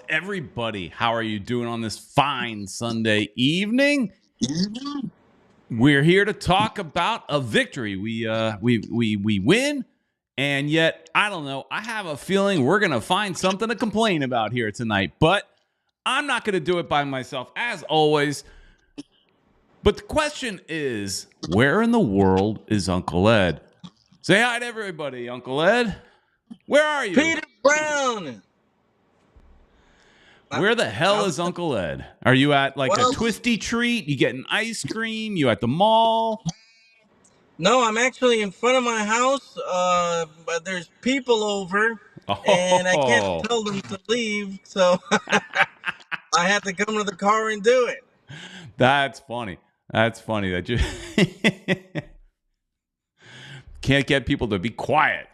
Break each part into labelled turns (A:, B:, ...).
A: everybody? How are you doing on this fine Sunday evening? We're here to talk about a victory. We win, and yet I don't know. I have a feeling we're gonna find something to complain about here tonight. But I'm not gonna do it by myself, as always. But the question is, where in the world is Uncle Ed? Say hi to everybody, Uncle Ed. Where are you?
B: Peter Brown.
A: Where the hell is Uncle Ed? Are you at like a twisty treat? You getting ice cream? You at the mall?
B: No, I'm actually in front of my house, but there's people over, and I can't tell them to leave, so I had to come to the car and do it.
A: That's funny. That's funny that you can't get people to be quiet.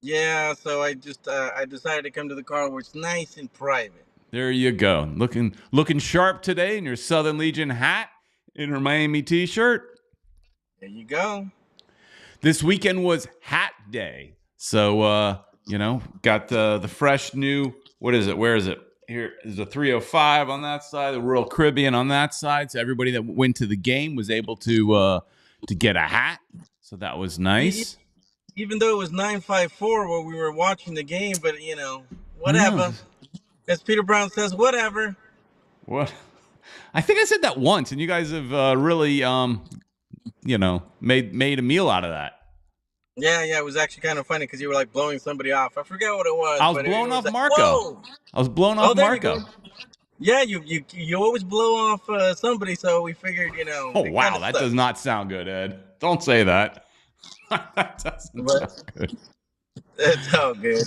B: Yeah, so I decided to come to the car where it's nice and private.
A: There you go. Looking sharp today in your Southern Legion hat, in her Miami t-shirt.
B: There you go.
A: This weekend was Hat Day. So, got the fresh new, what is it? Where is it? Here is a 305 on that side, the Royal Caribbean on that side. So everybody that went to the game was able to get a hat. So that was nice.
B: Even though it was 954 while we were watching the game, but, whatever. As Peter Brown says, whatever.
A: What? I think I said that once, and you guys have really, made a meal out of that.
B: Yeah, it was actually kind of funny because you were like blowing somebody off. I forget what it was.
A: I was blowing off Marco. I was blowing off Marco.
B: Yeah, you always blow off somebody, so we figured,
A: Oh, wow, that does not sound good, Ed. Don't say that. That doesn't sound good.
B: It's all good.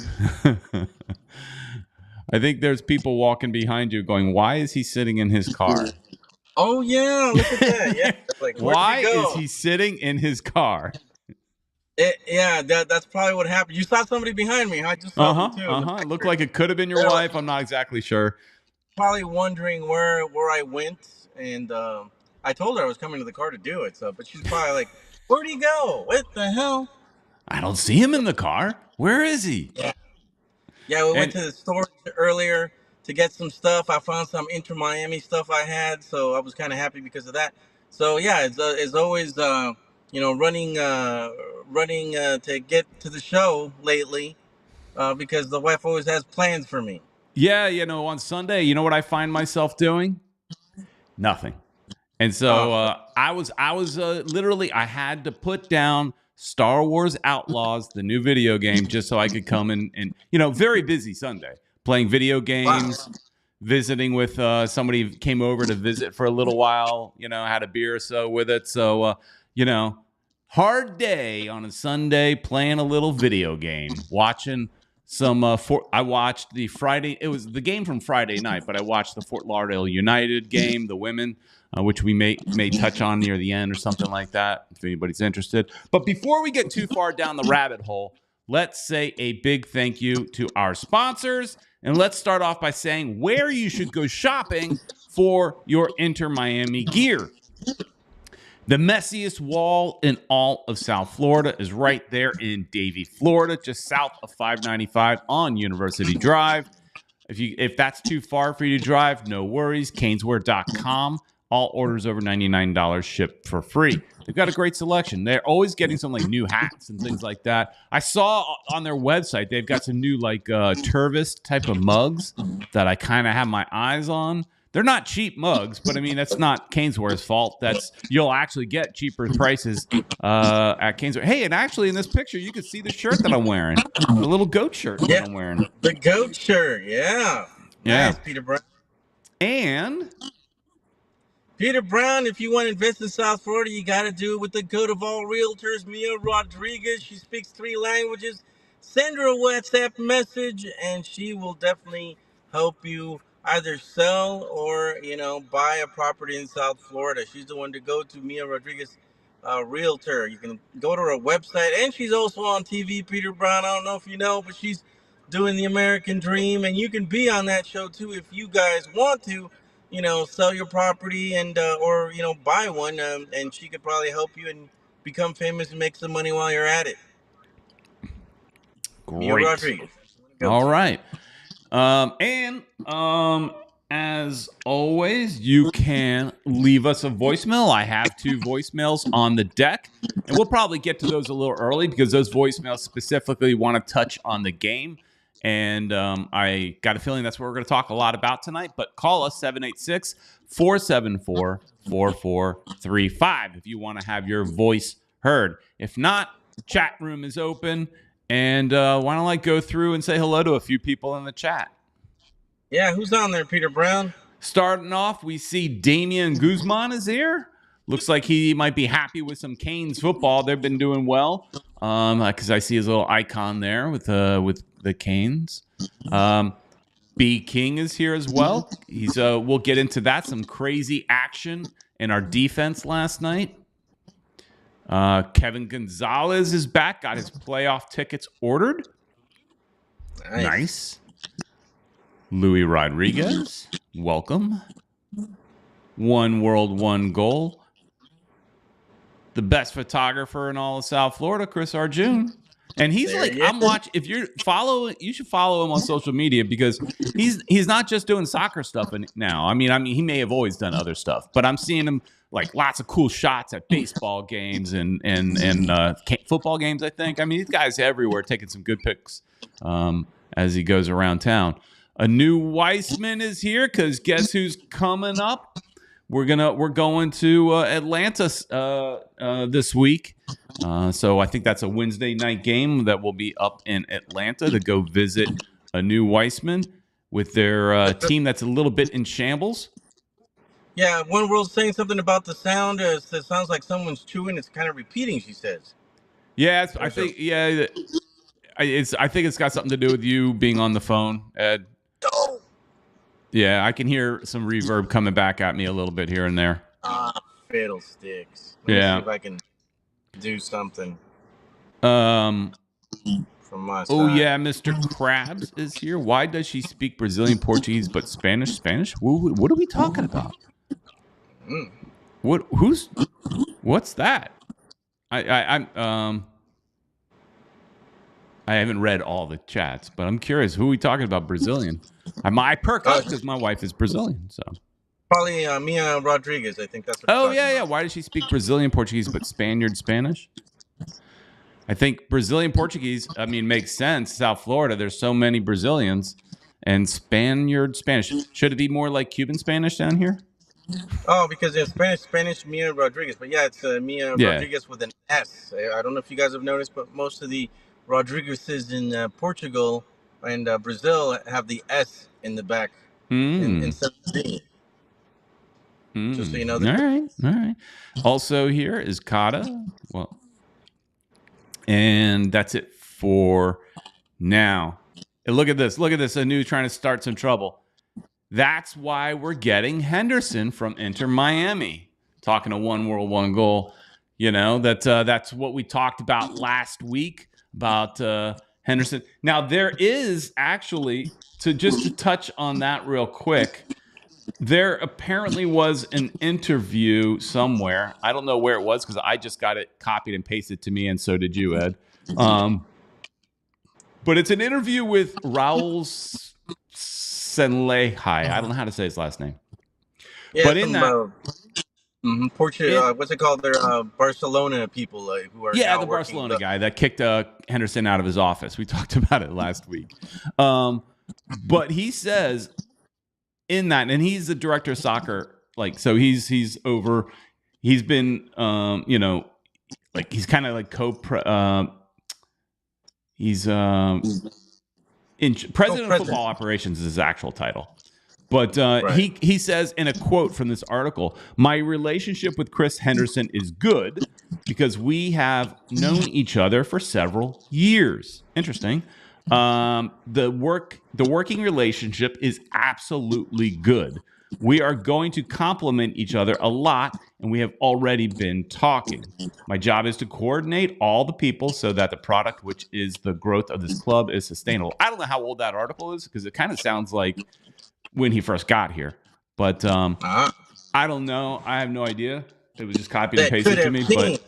A: I think there's people walking behind you going, why is he sitting in his car?
B: Oh, yeah, look at that. Yeah. Like,
A: why is he sitting in his car?
B: That's probably what happened. You saw somebody behind me. I just saw them too.
A: It looked like it could have been your wife. I'm not exactly sure.
B: Probably wondering where I went, and I told her I was coming to the car to do it. So, but she's probably like, "Where'd he go? What the hell?"
A: I don't see him in the car. Where is he?
B: Yeah, we went to the store earlier to get some stuff. I found some Inter Miami stuff I had, so I was kind of happy because of that. So yeah, it's always running to get to the show lately because the wife always has plans for me.
A: Yeah, on Sunday, you know what I find myself doing? Nothing. And so I was literally, I had to put down Star Wars Outlaws, the new video game, just so I could come and very busy Sunday, playing video games, visiting with somebody who came over to visit for a little while, had a beer or so with it. So, hard day on a Sunday, playing a little video game, watching some I watched the Friday, it was the game from Friday night, but I watched the Fort Lauderdale United game, the women, which we may touch on near the end or something like that, if anybody's interested. But before we get too far down the rabbit hole, let's say a big thank you to our sponsors. And let's start off by saying where you should go shopping for your Inter Miami gear. The messiest wall in all of South Florida is right there in Davie, Florida, just south of 595 on University Drive. If that's too far for you to drive, no worries. Caneswear.com. All orders over $99 shipped for free. They've got a great selection. They're always getting some like new hats and things like that. I saw on their website they've got some new like Tervis type of mugs that I kind of have my eyes on. They're not cheap mugs, but I mean that's not Caneswear's fault. You'll actually get cheaper prices at Caneswear. Hey, and actually in this picture you can see the shirt that I'm wearing, the little goat shirt that I'm wearing.
B: The goat shirt, yeah. Nice, Peter Brown.
A: And
B: Peter Brown, if you want to invest in South Florida, you got to do it with the goat of all realtors, Mia Rodrigues. She speaks 3 languages. Send her a WhatsApp message, and she will definitely help you either sell or, buy a property in South Florida. She's the one to go to, Mia Rodrigues, realtor. You can go to her website, and she's also on TV, Peter Brown. I don't know if you know, but she's doing the American Dream, and you can be on that show, too, if you guys want to. Sell your property and or buy one, and she could probably help you and become famous and make some money while you're at it.
A: Great. All right. And as always, you can leave us a voicemail. I have 2 voicemails on the deck, and we'll probably get to those a little early because those voicemails specifically want to touch on the game. And I got a feeling that's what we're going to talk a lot about tonight. But call us 786-474-4435 if you want to have your voice heard. If not, chat room is open. And why don't I go through and say hello to a few people in the chat?
B: Yeah, who's on there, Peter Brown?
A: Starting off, we see Damian Guzman is here. Looks like he might be happy with some Canes football. They've been doing well because I see his little icon there with the Canes. B King is here as well. He's we'll get into that. Some crazy action in our defense last night. Kevin Gonzalez is back. Got his playoff tickets ordered. Nice. Louis Rodrigues, welcome. One world, one goal. The best photographer in all of South Florida, Chris Arjun. And he's I'm watching. If you're following, you should follow him on social media because he's not just doing soccer stuff now. I mean, he may have always done other stuff, but I'm seeing him like lots of cool shots at baseball games and football games. I think. I mean, these guys everywhere taking some good pics as he goes around town. A new Weissman is here because guess who's coming up? We're going to Atlanta this week. So I think that's a Wednesday night game that will be up in Atlanta to go visit a new Weissman with their team that's a little bit in shambles.
B: Yeah, One World's saying something about the sound. It sounds like someone's chewing. It's kind of repeating, she says.
A: Yeah, I think it's got something to do with you being on the phone, Ed.
B: Oh.
A: Yeah, I can hear some reverb coming back at me a little bit here and there.
B: Fiddlesticks. Let me see if I can do something. From my side.
A: Oh yeah, Mr. Krabs is here. Why does she speak Brazilian Portuguese but Spanish? What are we talking about? What's that? I haven't read all the chats, but I'm curious. Who are we talking about? Brazilian? I perk up because my wife is Brazilian. So
B: probably Mia Rodrigues. I think that's what.
A: Oh yeah. Why does she speak Brazilian Portuguese but Spaniard Spanish? I think Brazilian Portuguese. I mean, makes sense. South Florida, there's so many Brazilians, and Spaniard Spanish. Should it be more like Cuban Spanish down here?
B: Oh, because there's Spanish Mia Rodrigues, but yeah, it's Mia Rodrigues with an S. I don't know if you guys have noticed, but most of the Rodriguez's in Portugal and Brazil have the S in the back instead of the D. Just so you know.
A: All right. Also here is Kata. Well, and that's it for now. And look at this. Anu trying to start some trouble. That's why we're getting Henderson from Inter Miami. Talking to One World, One Goal. You know, that's what we talked about last week about Henderson. Now, there is actually, to touch on that real quick, there apparently was an interview somewhere. I don't know where it was because I just got it copied and pasted to me, and so did you, Ed. But it's an interview with Raul Senlehai. I don't know how to say his last name.
B: Yeah, but in that... Portugal, what's it called? They're Barcelona people who are
A: the Barcelona guy that kicked Henderson out of his office. We talked about it last week. But he says in that, and he's the director of soccer, like, so he's been he's kind of like he's president of football operations is his actual title. But he says in a quote from this article, my relationship with Chris Henderson is good because we have known each other for several years. Interesting. The working relationship is absolutely good. We are going to complement each other a lot, and we have already been talking. My job is to coordinate all the people so that the product, which is the growth of this club, is sustainable. I don't know how old that article is because it kind of sounds like when he first got here, but I don't know. I have no idea. It was just copied and pasted to me. But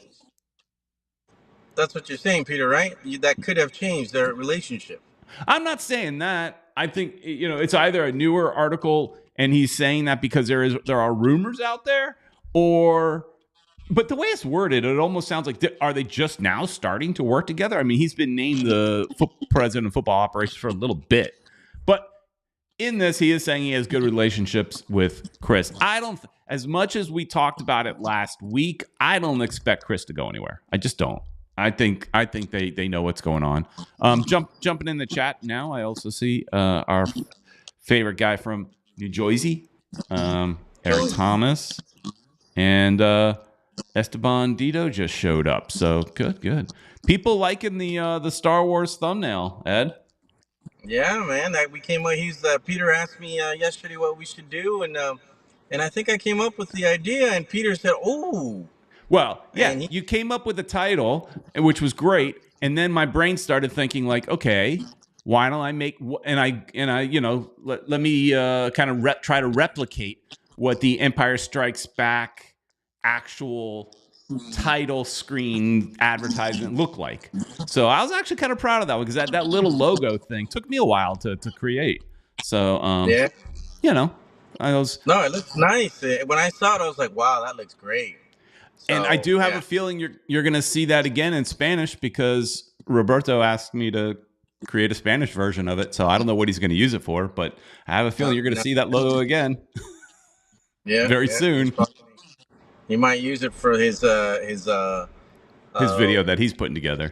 B: that's what you're saying, Peter, right? That could have changed their relationship.
A: I'm not saying that. I think it's either a newer article and he's saying that because there are rumors out there, or but the way it's worded, it almost sounds like are they just now starting to work together? I mean, he's been named the president of football operations for a little bit, but in this, he is saying he has good relationships with Chris. I don't, as much as we talked about it last week, I don't expect Chris to go anywhere. I just don't. I think they know what's going on. Jumping in the chat now, I also see our favorite guy from New Jersey, Eric Thomas, and Esteban Dito just showed up. So good. People liking the Star Wars thumbnail, Ed.
B: Yeah, man. We came up. Peter asked me yesterday what we should do, and I think I came up with the idea. And Peter said, "Oh."
A: Well, yeah, you came up with the title, which was great, and then my brain started thinking like, okay, why don't I make and I let me kind of try to replicate what the Empire Strikes Back actual title screen advertisement looked like. So I was actually kind of proud of that one, because that little logo thing took me a while to create. So
B: yeah,
A: I was
B: no, it looks nice. When I saw it, I was like, wow, that looks great. So,
A: and I do have a feeling you're going to see that again in Spanish, because Roberto asked me to create a Spanish version of it. So I don't know what he's going to use it for, but I have a feeling you're going to see that logo again. Very soon.
B: He might use it for his
A: video that he's putting together.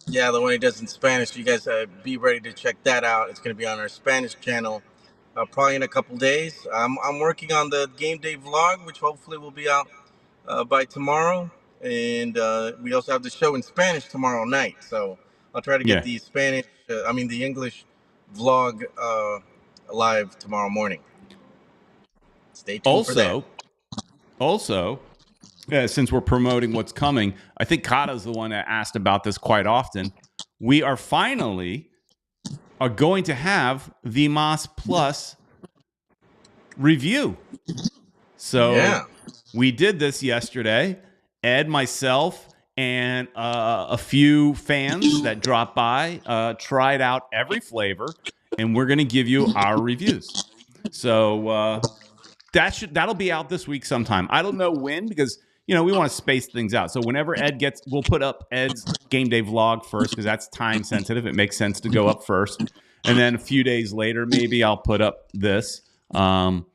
B: Yeah, the one he does in Spanish. You guys be ready to check that out. It's going to be on our Spanish channel probably in a couple days. I'm working on the game day vlog, which hopefully will be out by tomorrow. And we also have the show in Spanish tomorrow night. So I'll try to get the the English vlog live tomorrow morning. Stay tuned for that.
A: Also, since we're promoting what's coming, I think Kata's the one that asked about this quite often. We are going to have the Moss Plus review. So we did this yesterday. Ed, myself, and a few fans that dropped by tried out every flavor, and we're going to give you our reviews. So that'll be out this week sometime. I don't know when, because we want to space things out. So whenever Ed we'll put up Ed's game day vlog first, because that's time sensitive. It makes sense to go up first, and then a few days later, maybe I'll put up this. One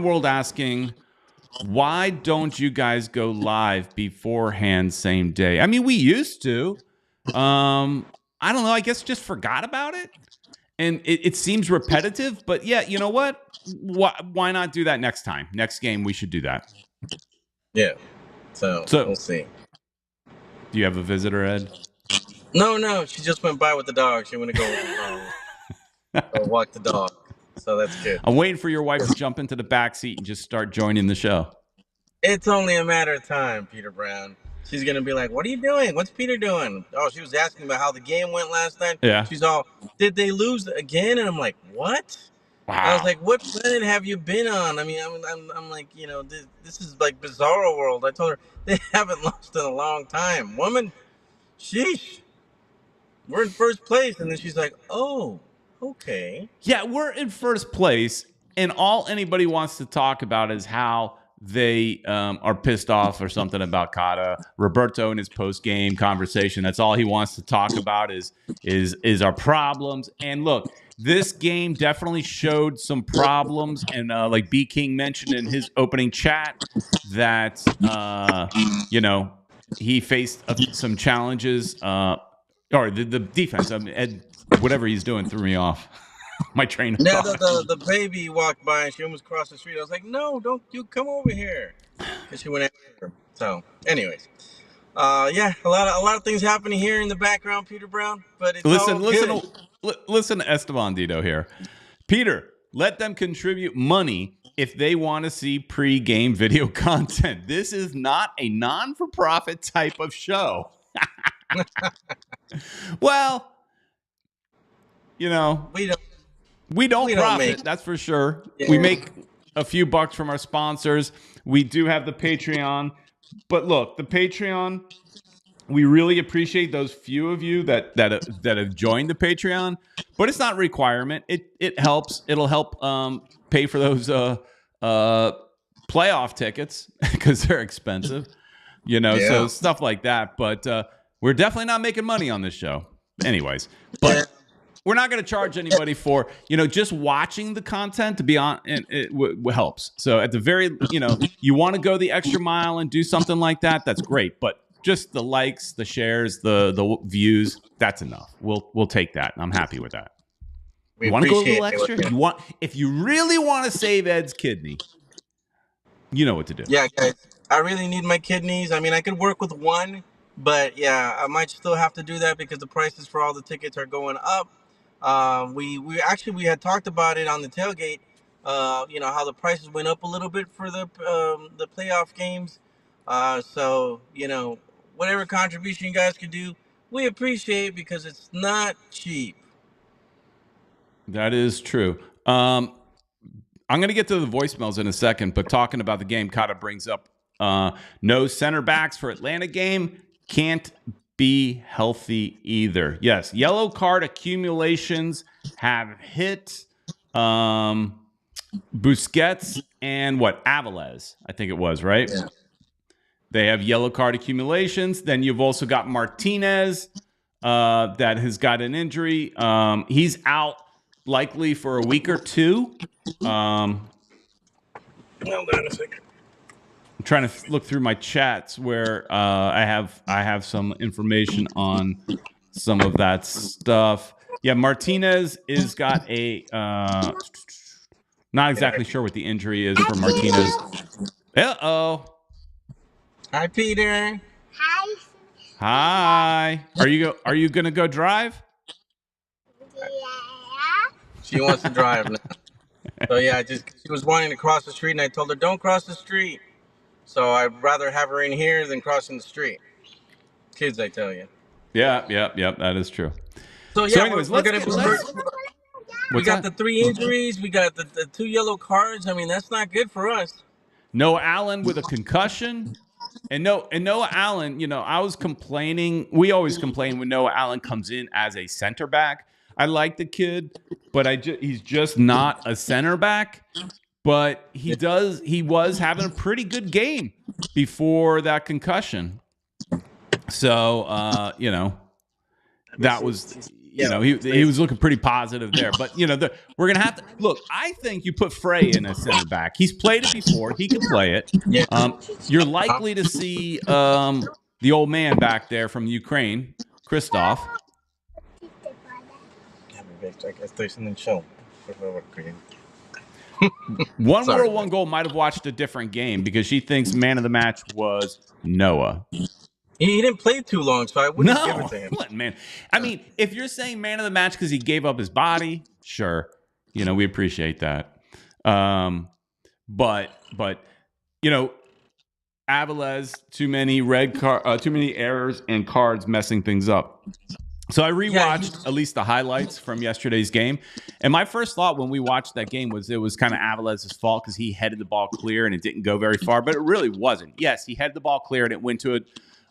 A: World asking, why don't you guys go live beforehand same day? I mean, we used to. I don't know. I guess just forgot about it. And it seems repetitive. But yeah, you know what? Why not do that next time? Next game, we should do that.
B: Yeah. So we'll see.
A: Do you have a visitor, Ed?
B: No. She just went by with the dog. She went to go walk the dog. So that's good.
A: I'm waiting for your wife to jump into the back seat and just start joining the show.
B: It's only a matter of time, Peter Brown. She's going to be like, what are you doing? What's Peter doing? Oh, she was asking about how the game went last night.
A: Yeah.
B: She's all, did they lose again? And I'm like, what?
A: Wow.
B: I was like, what planet have you been on? I mean, I'm like, this is like Bizarro World. I told her, they haven't lost in a long time. Woman, sheesh. We're in first place. And then she's like, oh, okay.
A: Yeah, we're in first place. And all anybody wants to talk about is how they are pissed off or something about Kata. Roberto in his post-game conversation, that's all he wants to talk about is our problems. And look, this game definitely showed some problems. And like B King mentioned in his opening chat, that he faced some challenges. Or the defense. I mean, whatever he's doing threw me off. My train of thought.
B: The baby walked by and she almost crossed the street. I was like, no, don't you come over here. Because she went after her. So, anyways. A lot of things happening here in the background, Peter Brown. But it's
A: listen to Esteban Dito here. Peter, let them contribute money if they want to see pre-game video content. This is not a non-for-profit type of show. Well, we don't profit, that's for sure. Yeah. We make a few bucks from our sponsors. We do have the Patreon. But look, the Patreon, We really appreciate those few of you that have joined the Patreon, but it's not a requirement. It helps. It'll help pay for those playoff tickets because they're expensive, so stuff like that. But we're definitely not making money on this show, anyways. But we're not going to charge anybody for just watching the content. To be on, and it helps. So at the very, you want to go the extra mile and do something like that. That's great, but just the likes, the shares, the views, that's enough. We'll take that. I'm happy with that. You want to go a little extra? If you really want to save Ed's kidney, you know what to do.
B: Yeah, guys, I really need my kidneys. I mean, I could work with one, but yeah, I might still have to do that because the prices for all the tickets are going up. We had talked about it on the tailgate. How the prices went up a little bit for the playoff games. So whatever contribution you guys could do, we appreciate because it's not cheap.
A: That is true. I'm going to get to the voicemails in a second, but talking about the game kind of brings up no center backs for Atlanta game. Can't be healthy either. Yes, yellow card accumulations have hit Busquets and Avilés, I think it was, right?
B: Yeah.
A: They have yellow card accumulations. Then you've also got Martinez that has got an injury. He's out likely for a week or two.
B: Hold on a second.
A: I'm trying to look through my chats where I have some information on some of that stuff. Yeah, Martinez is got a not exactly sure what the injury is for Martinez. Uh-oh.
B: Hi, Peter.
A: Hi. Are you gonna go drive?
C: Yeah.
B: She wants to drive now. So yeah, she was wanting to cross the street, and I told her don't cross the street. So I'd rather have her in here than crossing the street. Kids, I tell you.
A: Yeah, that is true.
B: So yeah,
A: anyways,
B: we got the 3 injuries. We got the 2 yellow cards. I mean, that's not good for us.
A: Noah Allen with a concussion. And Noah Allen, I was complaining. We always complain when Noah Allen comes in as a center back. I like the kid, but he's just not a center back. But he was having a pretty good game before that concussion. So, that was, he was looking pretty positive there. But, we're going to have to look. I think you put Frey in as center back. He's played it before. He can play it.
B: Yeah.
A: You're likely to see the old man back there from Ukraine, Christoph. One World One Goal might have watched a different game because she thinks man of the match was Noah.
B: He didn't play too long, so I wouldn't give it to him.
A: What, man? I mean, if you're saying man of the match because he gave up his body, sure, we appreciate that. But Avilés, too many errors and cards messing things up. So I rewatched at least the highlights from yesterday's game. And my first thought when we watched that game was it was kind of Avilés' fault because he headed the ball clear and it didn't go very far, but it really wasn't. Yes, he headed the ball clear and it went to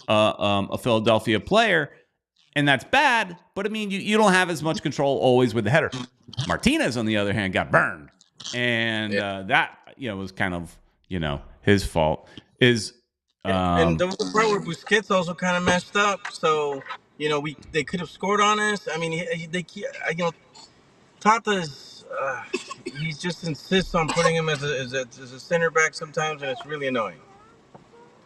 A: a Philadelphia player, and that's bad, but I mean, you don't have as much control always with the header. Martinez, on the other hand, got burned, and that was kind of his fault.
B: And there was a part where Busquets also kind of messed up, so they could have scored on us. I mean, Tata's he just insists on putting him as a center back sometimes, and it's really annoying.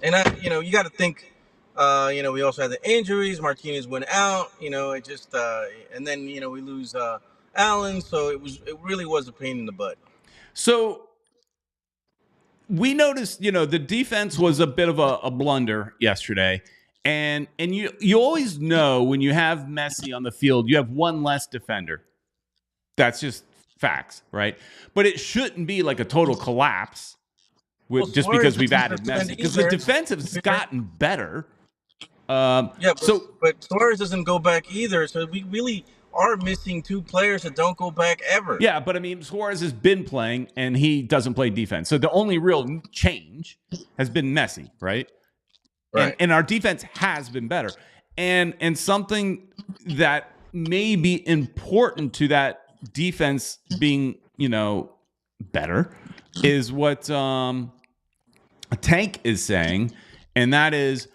B: And you got to think. We also had the injuries. Martinez went out. It just and then we lose Allen. So it really was a pain in the butt.
A: So we noticed, the defense was a bit of a blunder yesterday, and you always know when you have Messi on the field, you have one less defender. That's just facts, right? But it shouldn't be like a total collapse just because we've added Messi, because the defensive's gotten better.
B: But Suarez doesn't go back either, so we really are missing 2 players that don't go back ever.
A: Yeah, but I mean, Suarez has been playing, and he doesn't play defense. So the only real change has been Messi, right?
B: Right.
A: And our defense has been better. And something that may be important to that defense being, better is what Tank is saying, and that is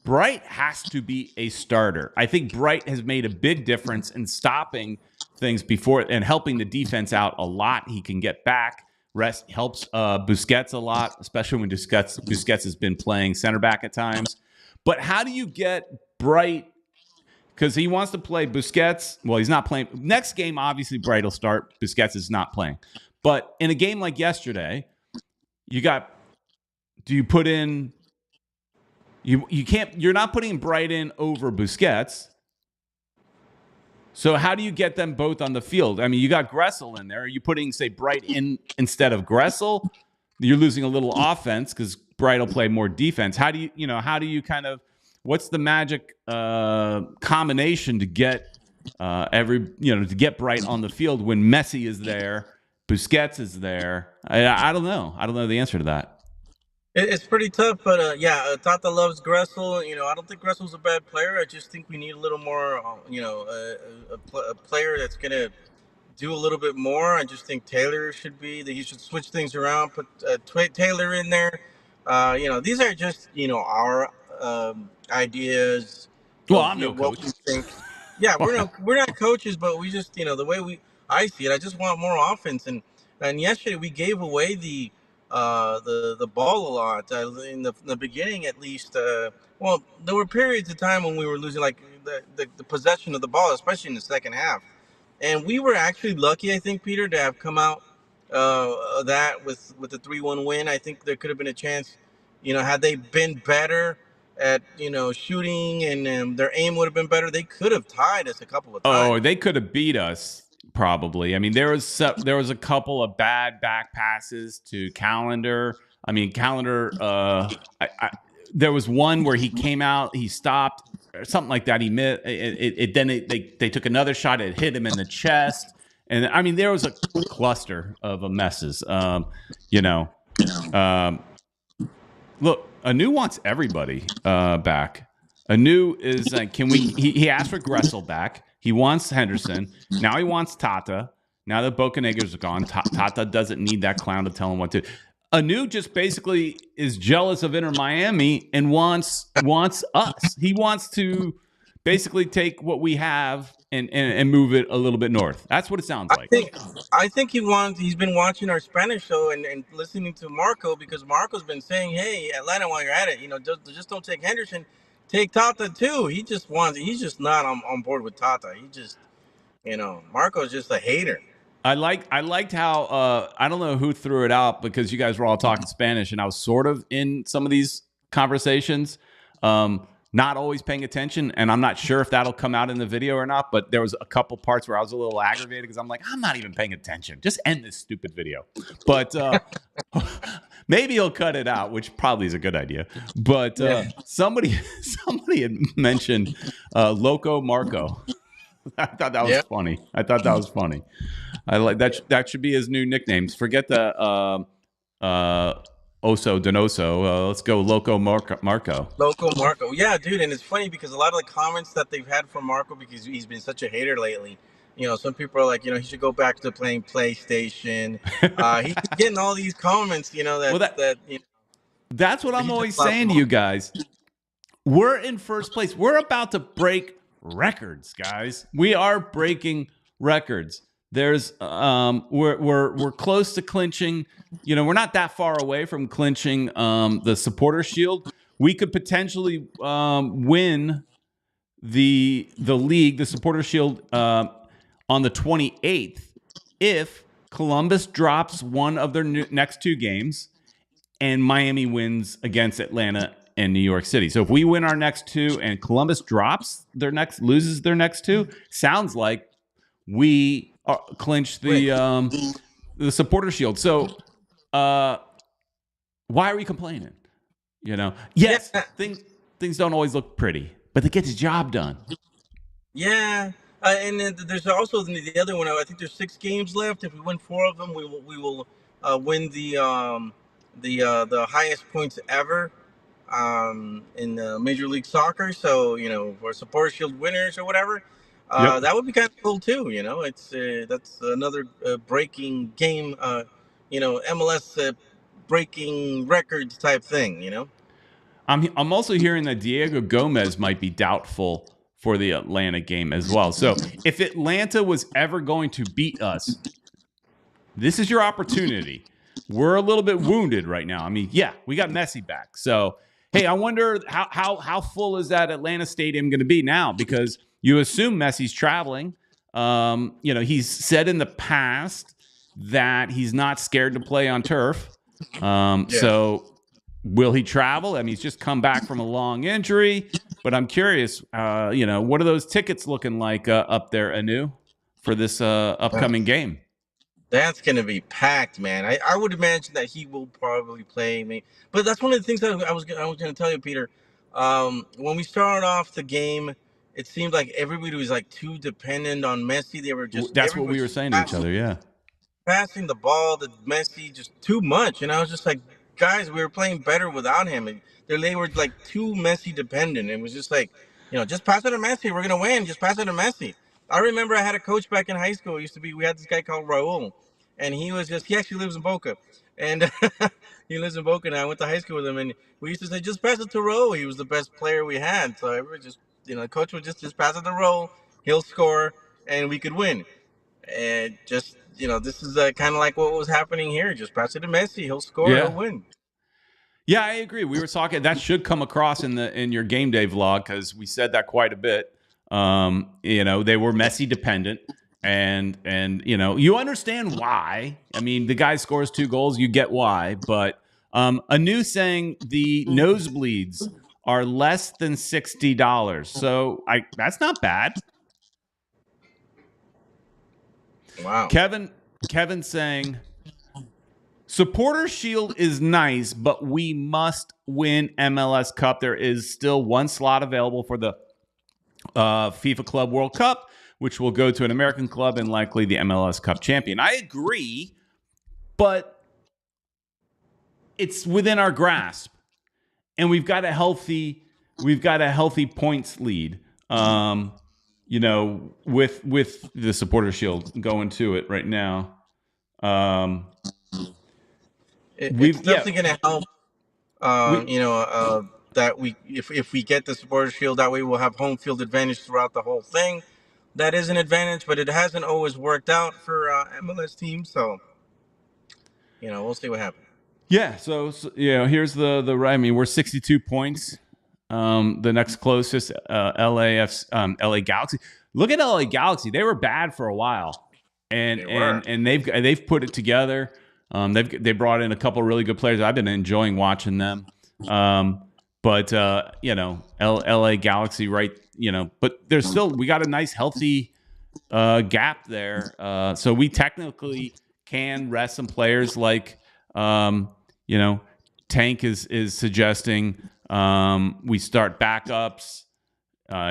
A: Bright has to be a starter. I think Bright has made a big difference in stopping things before and helping the defense out a lot. He can get back. Rest helps Busquets a lot, especially when Busquets has been playing center back at times. But how do you get Bright? Because he wants to play Busquets. Well, he's not playing. Next game, obviously, Bright will start. Busquets is not playing. But in a game like yesterday, do you put in? You can't. You're not putting Bright in over Busquets. So how do you get them both on the field? I mean, you got Gressel in there. Are you putting, say, Bright in instead of Gressel? You're losing a little offense because Bright will play more defense. How do you kind of, what's the magic combination to get to get Bright on the field when Messi is there, Busquets is there? I don't know. I don't know the answer to that.
B: It's pretty tough, but Tata loves Gressel. I don't think Gressel's a bad player. I just think we need a little more, a player that's gonna do a little bit more. I just think Taylor should be that he should switch things around, put Taylor in there. These are just our ideas
A: Well,
B: of
A: I'm no
B: what
A: coach.
B: we think. Yeah, we're not coaches, but we just the way I see it. I just want more offense, and yesterday we gave away the ball a lot in the beginning at least. Well, there were periods of time when we were losing like the possession of the ball, especially in the second half. And we were actually lucky, I think, Peter, to have come out that with the 3-1 win. I think there could have been a chance, had they been better at shooting and their aim would have been better, they could have tied us a couple of times.
A: Oh, they could have beat us probably. I mean, there was a couple of bad back passes to Calendar. I mean, Calendar. There was one where he came out, he stopped, or something like that. He missed it. Then they took another shot. It hit him in the chest, and I mean, there was a cluster of messes. Look, Anu wants everybody back. Anu is can we? He asked for Gressel back. He wants Henderson. Now he wants Tata. Now that Bocanegra's gone, Tata doesn't need that clown to tell him what to. Anu just basically is jealous of Inter Miami and wants us. He wants to basically take what we have and move it a little bit north. That's what it sounds like.
B: I think he's been watching our Spanish show and listening to Marco, because Marco's been saying, "Hey, Atlanta, while you're at it, just don't take Henderson, take Tata too." He's just not on board with Tata. He just, Marco's just a hater.
A: I liked how I don't know who threw it out because you guys were all talking Spanish and I was sort of in some of these conversations, not always paying attention, and I'm not sure if that'll come out in the video or not. But there was a couple parts where I was a little aggravated because I'm like, I'm not even paying attention. Just end this stupid video. But maybe he'll cut it out, which probably is a good idea. But somebody had mentioned Loco Marco. I thought that was funny. I like that. That should be his new nicknames. Forget the Oso Donoso. Let's go Loco Marco.
B: Loco Marco. Yeah, dude. And it's funny because a lot of the comments that they've had from Marco, because he's been such a hater lately, some people are like, he should go back to playing PlayStation. He's getting all these comments,
A: that's what I'm always saying to you guys. We're in first place. We're about to break records, guys. We are breaking records. There's we're close to clinching. We're not that far away from clinching the Supporter Shield. We could potentially win the league, the Supporter Shield, on the 28th if Columbus drops one of their next two games and Miami wins against Atlanta and New York City. So if we win our next two and Columbus loses their next two, sounds like we clinch the Supporter Shield. So why are we complaining? Yes, things don't always look pretty, but they get the job done.
B: Yeah. And then there's also the other one. I think there's 6 games left. If we win 4 of them, we will win the highest points ever in Major League Soccer. So for Supporter Shield winners or whatever,
A: Yep.
B: that would be kind of cool too. It's that's another breaking game. MLS breaking records type thing.
A: I'm also hearing that Diego Gomez might be doubtful for the Atlanta game as well. So if Atlanta was ever going to beat us, this is your opportunity. We're a little bit wounded right now. I mean, yeah, we got Messi back. So, hey, I wonder how full is that Atlanta stadium going to be now? Because you assume Messi's traveling. He's said in the past that he's not scared to play on turf. So will he travel? I mean, he's just come back from a long injury. But I'm curious, what are those tickets looking like up there, Anu, for this upcoming game?
B: That's gonna be packed, man. I would imagine that he will probably play me, but that's one of the things that I was gonna tell you, Peter. When we started off the game, it seemed like everybody was like too dependent on Messi. They were just
A: That's what
B: everybody
A: we were
B: was
A: saying to each other. Yeah.
B: passing the ball to Messi just too much, and I was just like, guys, we were playing better without him, and they were like too Messi dependent. It was just like, just pass it to Messi, we're gonna win. Just pass it to Messi. I remember I had a coach back in high school. It used to be we had this guy called Raul, and he actually lives in Boca, and he lives in Boca. And I went to high school with him, and we used to say, just pass it to Raul. He was the best player we had, so everybody just the coach would just pass it to Raul. He'll score, and we could win. And just this is kind of like what was happening here. Just pass it to Messi. He'll score. He'll
A: Yeah.
B: win.
A: Yeah, I agree. We were talking that should come across in your game day vlog because we said that quite a bit. They were Messi dependent, and you understand why. I mean, the guy scores 2 goals, you get why. But Anu saying the nosebleeds are less than $60, so that's not bad.
B: Wow.
A: Kevin saying Supporter Shield is nice, but we must win MLS Cup. There is still one slot available for the FIFA Club World Cup, which will go to an American club and likely the MLS Cup champion. I agree, but it's within our grasp, and we've got a healthy points lead. With the Supporter Shield going to it right now.
B: It's definitely going to help. That if we get the Supporter Shield, that way we'll have home field advantage throughout the whole thing. That is an advantage, but it hasn't always worked out for MLS teams. So we'll see what happens.
A: Yeah, so here's the I mean, we're 62 points. The next closest, LA Galaxy. Look at LA Galaxy; they were bad for a while, and they've put it together. They brought in a couple of really good players. I've been enjoying watching them. But LA Galaxy, right? But there's still we got a nice healthy gap there. So we technically can rest some players like. Tank is suggesting we start backups.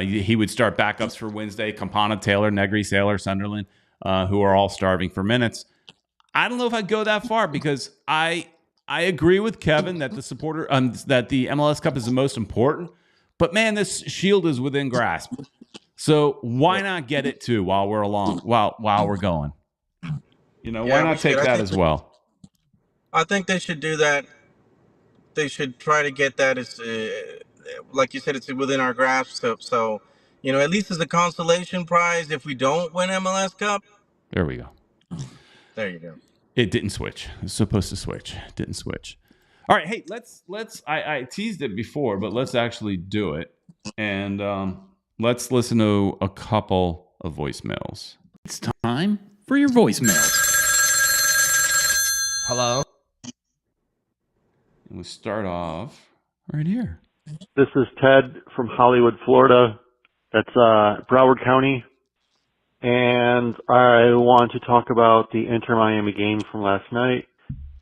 A: He would start backups for Wednesday. Campana, Taylor, Negri, Sailor, Sunderland, who are all starving for minutes. I don't know if I'd go that far because I agree with Kevin that that the MLS Cup is the most important. But man, this Shield is within grasp. So why not get it too while we're along while we're going? Why not take that as well?
B: I think they should do that. They should try to get that as, like you said, it's within our grasp. So, at least as a consolation prize, if we don't win MLS Cup.
A: There we go.
B: There you go.
A: It didn't switch. It's supposed to switch. It didn't switch. All right, hey, let's. I teased it before, but let's actually do it, and let's listen to a couple of voicemails.
D: It's time for your voicemails.
E: Hello.
A: And we'll start off right here.
F: This is Ted from Hollywood, Florida. That's Broward County. And I want to talk about the Inter-Miami game from last night.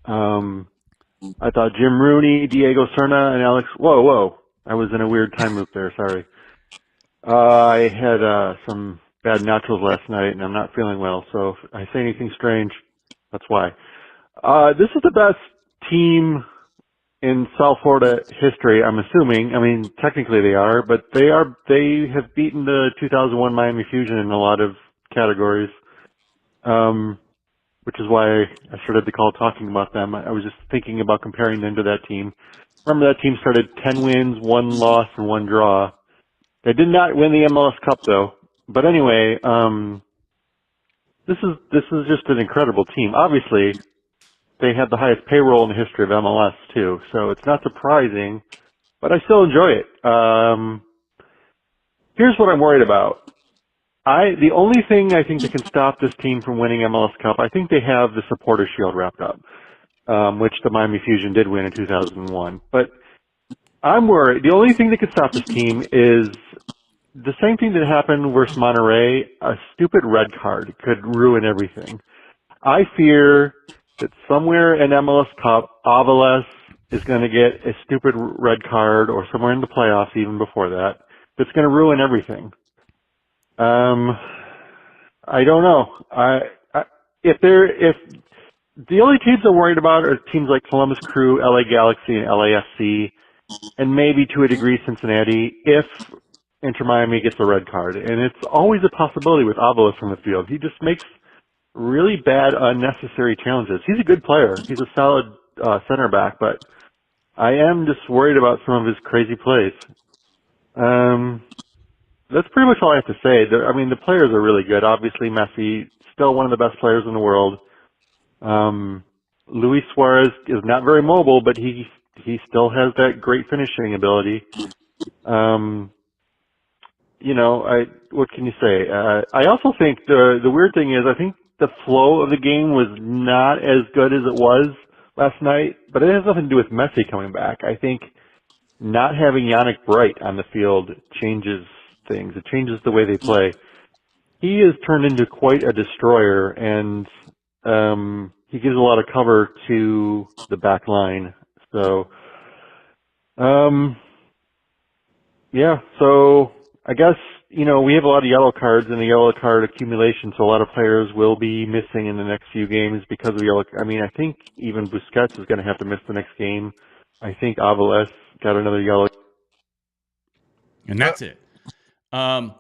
F: I thought Jim Rooney, Diego Serna, and Alex... Whoa. I was in a weird time loop there, sorry. I had some bad nachos last night, and I'm not feeling well, so if I say anything strange, that's why. This is the best team in South Florida history, I'm assuming. I mean, technically they are, but they have beaten the 2001 Miami Fusion in a lot of categories. Which is why I started the call talking about them. I was just thinking about comparing them to that team. Remember that team started 10 wins, 1 loss, and 1 draw. They did not win the MLS Cup though. But anyway, this is just an incredible team. Obviously, they have the highest payroll in the history of MLS too, so it's not surprising, but I still enjoy it. Here's what I'm worried about. The only thing I think that can stop this team from winning MLS Cup, I think they have the Supporters Shield wrapped up, which the Miami Fusion did win in 2001. But I'm worried. The only thing that could stop this team is the same thing that happened versus Monterrey. A stupid red card could ruin everything. I fear that somewhere in MLS Cup, Avalos is going to get a stupid red card, or somewhere in the playoffs even before that, that's going to ruin everything. I don't know. If the only teams I'm worried about are teams like Columbus Crew, LA Galaxy, and LAFC, and maybe to a degree Cincinnati, if Inter Miami gets a red card. And it's always a possibility with Avalos on the field. He just makes really bad, unnecessary challenges. He's a good player. He's a solid center back, but I am just worried about some of his crazy plays. That's pretty much all I have to say. I mean, the players are really good. Obviously, Messi, still one of the best players in the world. Luis Suarez is not very mobile, but he still has that great finishing ability. What can you say? I also think the weird thing is, I think the flow of the game was not as good as it was last night, but it has nothing to do with Messi coming back. I think not having Yannick Bright on the field changes things. It changes the way they play. He has turned into quite a destroyer, and he gives a lot of cover to the back line. So, so I guess, we have a lot of yellow cards and the yellow card accumulation, so a lot of players will be missing in the next few games because of yellow. I mean, I think even Busquets is going to have to miss the next game. I think Avalos got another yellow.
A: And that's it. To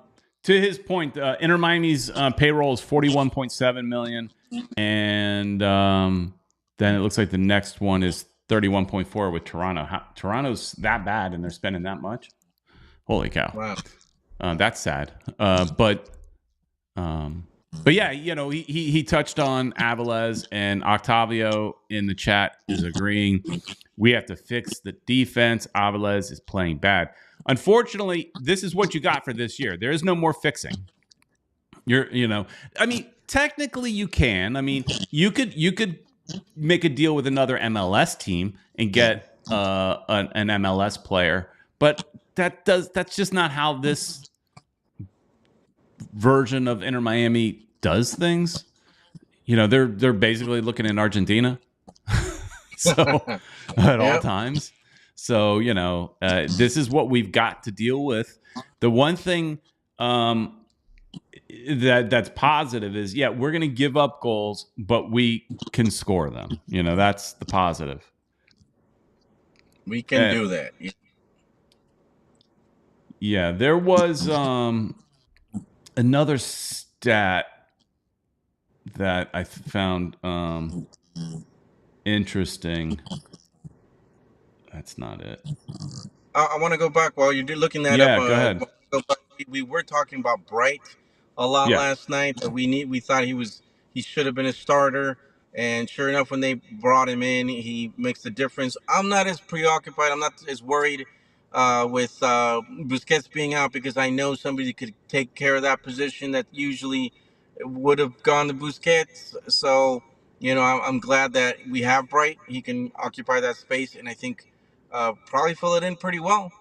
A: his point, Inter Miami's payroll is $41.7 million, and then it looks like the next one is 31.4 with Toronto. Toronto's that bad, and they're spending that much. Holy cow!
B: Wow,
A: that's sad. But yeah, he touched on Avilés, and Octavio in the chat is agreeing. We have to fix the defense. Avilés is playing bad. Unfortunately, this is what you got for this year. There is no more fixing. I mean, technically you can. I mean, you could make a deal with another MLS team and get an MLS player, but that's just not how this version of Inter Miami does things. They're basically looking in Argentina, so at all times. So, this is what we've got to deal with. The one thing that's positive is, we're going to give up goals, but we can score them. That's the positive.
B: we can do that.
A: Yeah, there was another stat that I found interesting. That's not it.
B: I want to go back while you're looking that up.
A: Go ahead.
B: We were talking about Bright a lot last night. We thought he should have been a starter, and sure enough, when they brought him in, he makes the difference. I'm not as preoccupied. I'm not as worried with Busquets being out, because I know somebody could take care of that position that usually would have gone to Busquets. So I'm glad that we have Bright. He can occupy that space, and I think probably fill it in pretty well.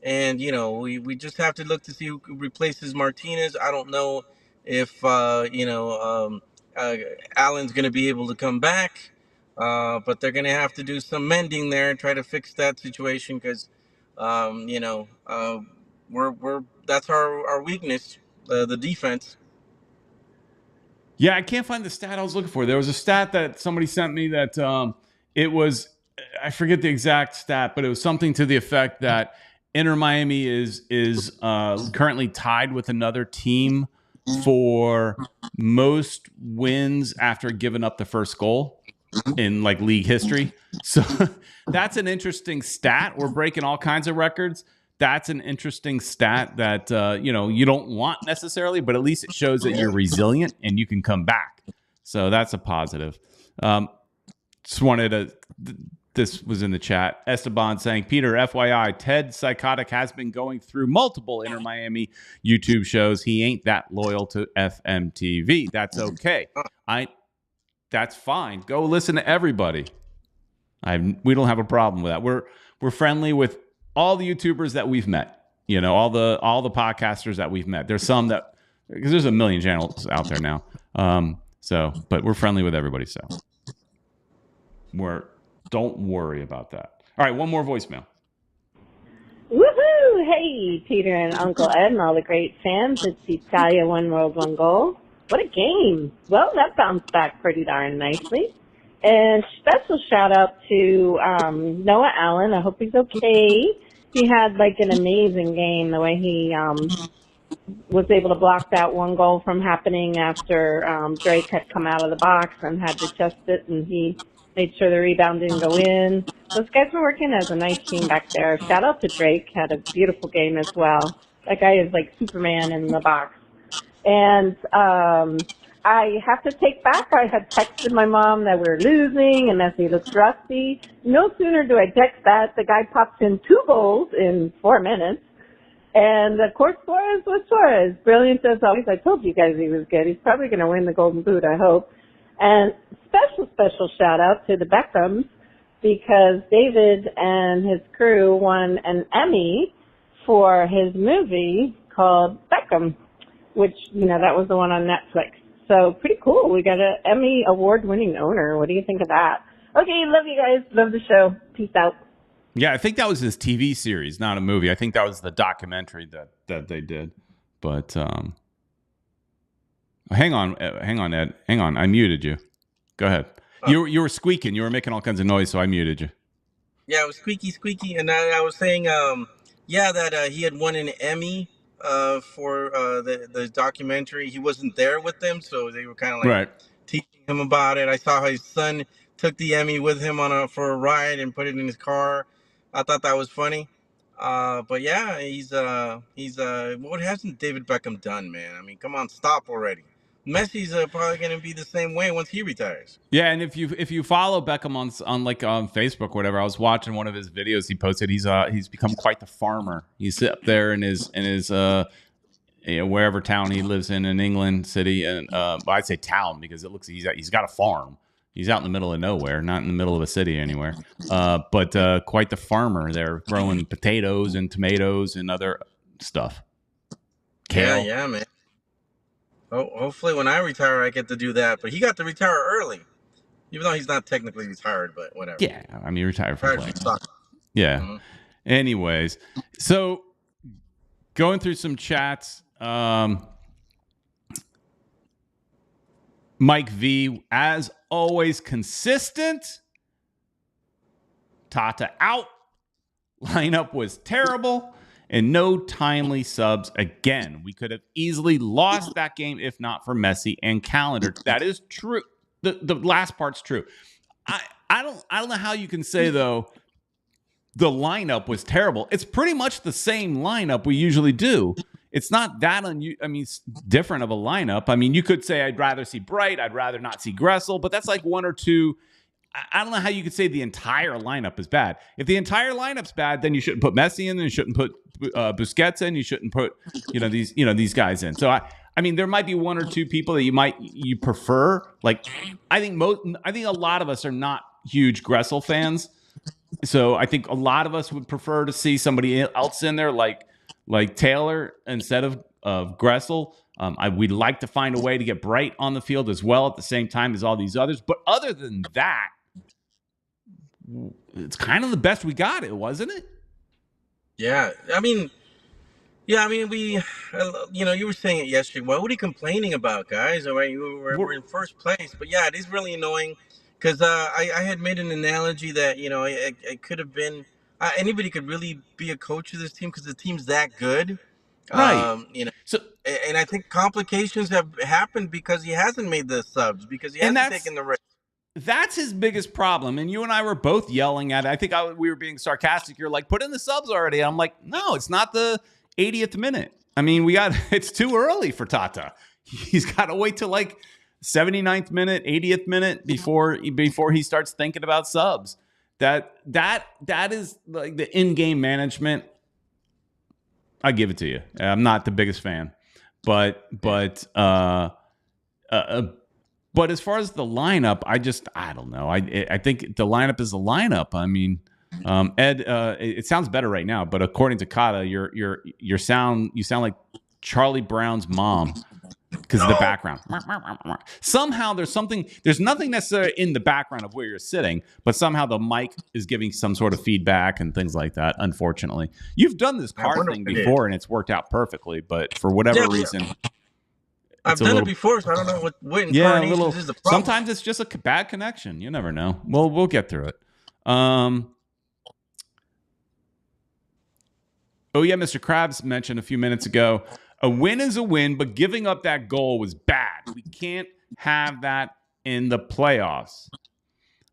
B: And we just have to look to see who replaces Martinez. I don't know if Allen's going to be able to come back, but they're going to have to do some mending there and try to fix that situation, because we're that's our weakness, the defense.
A: Yeah, I can't find the stat I was looking for. There was a stat that somebody sent me that it was I forget the exact stat, but it was something to the effect that Inter Miami is currently tied with another team for most wins after giving up the first goal in like league history. So that's an interesting stat. We're breaking all kinds of records. That's an interesting stat that you don't want necessarily, but at least it shows that you're resilient and you can come back. So that's a positive. Just wanted to. This was in the chat. Esteban saying, Peter, FYI, Ted Psychotic has been going through multiple Inter Miami YouTube shows. He ain't that loyal to FMTV. That's okay. That's fine. Go listen to everybody. We don't have a problem with that. We're friendly with all the YouTubers that we've met. All the podcasters that we've met. There's some that, because there's a million channels out there now. But we're friendly with everybody. So don't worry about that. All right, one more voicemail.
C: Woohoo! Hey, Peter and Uncle Ed and all the great fans. It's Italia, one world, one goal. What a game. Well, that bounced back pretty darn nicely. And special shout out to Noah Allen. I hope he's okay. He had like an amazing game, the way he was able to block that one goal from happening after Drake had come out of the box and had to chest it, and he made sure the rebound didn't go in. Those guys were working as a nice team back there. Shout out to Drake, had a beautiful game as well. That guy is like Superman in the box. And I have to take back, I had texted my mom that we're losing and Messi looks rusty. No sooner do I text that, the guy pops in 2 goals in 4 minutes. And of course, Suarez was Suarez. Brilliant as always. I told you guys he was good. He's probably going to win the Golden Boot, I hope. And special shout out to the Beckhams, because David and his crew won an Emmy for his movie called Beckham, which, that was the one on Netflix. So pretty cool. We got an Emmy award-winning owner. What do you think of that? Okay, love you guys. Love the show. Peace out.
A: Yeah, I think that was his TV series, not a movie. I think that was the documentary that they did. But hang on, Ed. Hang on. I muted you. Go ahead. You were squeaking. You were making all kinds of noise, so I muted you.
B: Yeah, it was squeaky. And I was saying, that he had won an Emmy for the documentary. He wasn't there with them, so they were kind of like teaching him about it. I saw how his son took the Emmy with him for a ride and put it in his car. I thought that was funny. But yeah, he's what hasn't David Beckham done, man? I mean, come on, stop already. Messi's probably going to be the same way once he retires.
A: Yeah, and if you follow Beckham on Facebook or whatever, I was watching one of his videos he posted. He's become quite the farmer. He's up there in his wherever town he lives in England city, and I'd say town because it looks he's got a farm. He's out in the middle of nowhere, not in the middle of a city anywhere. But quite the farmer there, growing potatoes and tomatoes and other stuff. Kale.
B: Yeah, man. Oh, hopefully when I retire, I get to do that. But he got to retire early, even though he's not technically retired, but whatever.
A: Yeah, I mean, retired from playing. Yeah. Mm-hmm. Anyways, so going through some chats, Mike V, as always, consistent. Tata out. Lineup was terrible. And no timely subs again. We could have easily lost that game if not for Messi and calendar. That is true. The last part's true. I don't know how you can say though the lineup was terrible. It's pretty much the same lineup we usually do. It's not that it's different of a lineup. I mean, you could say I'd rather see Bright, I'd rather not see Gressel, but that's like one or two. I don't know how you could say the entire lineup is bad. If the entire lineup's bad, then you shouldn't put Messi in, and you shouldn't put Busquets in. You shouldn't put these guys in. So I mean, there might be one or two people that you prefer. Like I think a lot of us are not huge Gressel fans, so I think a lot of us would prefer to see somebody else in there, like Taylor instead of Gressel. We'd like to find a way to get Bright on the field as well at the same time as all these others. But other than that, it's kind of the best we got, wasn't it?
B: Yeah, I mean, we, you were saying it yesterday. What are you complaining about, guys? All right, we're in first place, but yeah, it is really annoying. Because I had made an analogy that it could have been anybody could really be a coach of this team because the team's that good.
A: Right. So,
B: And I think complications have happened because he hasn't made the subs because he
A: and
B: hasn't taken the risk.
A: that's his biggest problem. And you and I were both yelling at it. I think we were being sarcastic. You're like, put in the subs already. I'm like, no, it's not the 80th minute. I mean, it's too early for Tata. He's got to wait till like 79th minute, 80th minute before he starts thinking about subs. That is like the in-game management. I give it to you. I'm not the biggest fan, but as far as the lineup, I don't know. I think the lineup is the lineup. I mean, Ed, it sounds better right now, but according to Kata, you sound like Charlie Brown's mom because of the background. Somehow there's nothing necessarily in the background of where you're sitting, but somehow the mic is giving some sort of feedback and things like that. Unfortunately, you've done this car thing before and it's worked out perfectly, but for whatever reason.
B: I've done it before, so I don't know what incarnations is the problem.
A: Sometimes it's just a bad connection. You never know. We'll get through it. Mr. Krabs mentioned a few minutes ago, a win is a win, but giving up that goal was bad. We can't have that in the playoffs.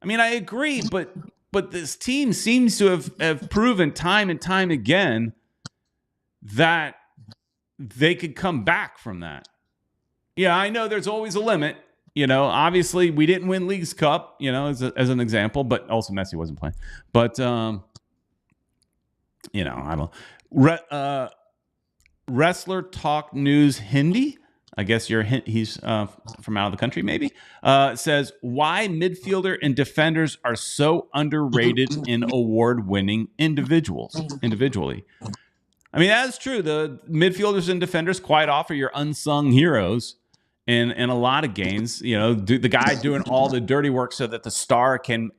A: I mean, I agree, but this team seems to have proven time and time again that they could come back from that. Yeah, I know there's always a limit. Obviously we didn't win Leagues Cup, as an example, but also Messi wasn't playing. But, I don't. Wrestler Talk News Hindi, I guess he's from out of the country maybe, says why midfielder and defenders are so underrated in award-winning individually. I mean, that's true. The midfielders and defenders quite often are your unsung heroes in a lot of games. The guy doing all the dirty work so that the star can